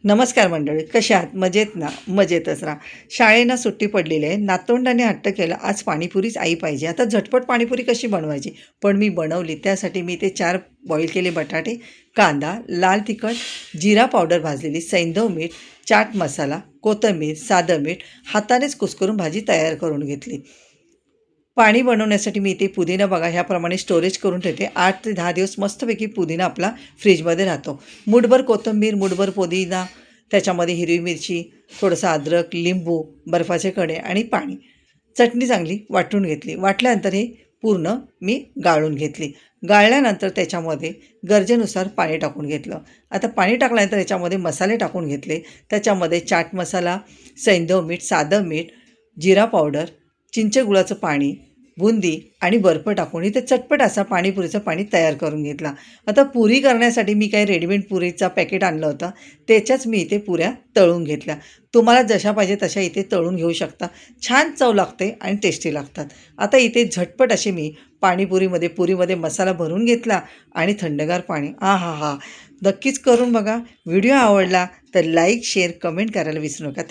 नमस्कार मंडळी, कशा आहात? मजेत ना? मजेतच राहा. शाळेनं सुट्टी पडलेली आहे. नातवंडाने हट्ट केला, आज पाणीपुरीच आई पाहिजे. आता झटपट पाणीपुरी कशी बनवायची? पण मी बनवली. त्यासाठी मी ते 4 बॉईल केले बटाटे, कांदा, लाल तिखट, जिरा पावडर भाजलेली, सैंधव मीठ, चाट मसाला, कोथिंबीर, साधं मीठ, हातानेच कुस्करून भाजी तयार करून घेतली. पाणी बनवण्यासाठी मी इथे पुदिना बघा ह्याप्रमाणे स्टोरेज करून ठेवते. 8 ते 10 दिवस मस्तपैकी पुदिना आपला फ्रीजमध्ये राहतो. मूठभर कोथिंबीर, मूठभर पुदिना, त्याच्यामध्ये हिरवी मिरची, थोडंसं अद्रक, लिंबू, बर्फाचे कडे आणि पाणी. चटणी चांगली वाटून घेतली. वाटल्यानंतर हे पूर्ण मी गाळून घेतली. गाळल्यानंतर त्याच्यामध्ये गरजेनुसार पाणी टाकून घेतलं. आता पाणी टाकल्यानंतर याच्यामध्ये मसाले टाकून घेतले. त्याच्यामध्ये चाट मसाला, सैंधव मीठ, साधं मीठ, जिरा पावडर, चिंच गुळाचं पाणी, बुंदी आणि बर्फ टाकून इथे चटपट असा पाणीपुरीचं पाणी तयार करून घेतला. आता पुरी करण्यासाठी मी काही रेडीमेड पुरीचा पॅकेट आणलं होतं, त्याच्याच मी इथे पुऱ्या तळून घेतल्या. तुम्हाला जशा पाहिजे तशा इथे तळून घेऊ शकता. छान चव लागते आणि टेस्टी लागतात. आता इथे झटपट असे मी पुरीमध्ये मसाला भरून घेतला आणि थंडगार पाणी. आहाहा! नक्कीच करून बघा. व्हिडिओ आवडला तर लाईक, शेअर, कमेंट करायला विसरू नका.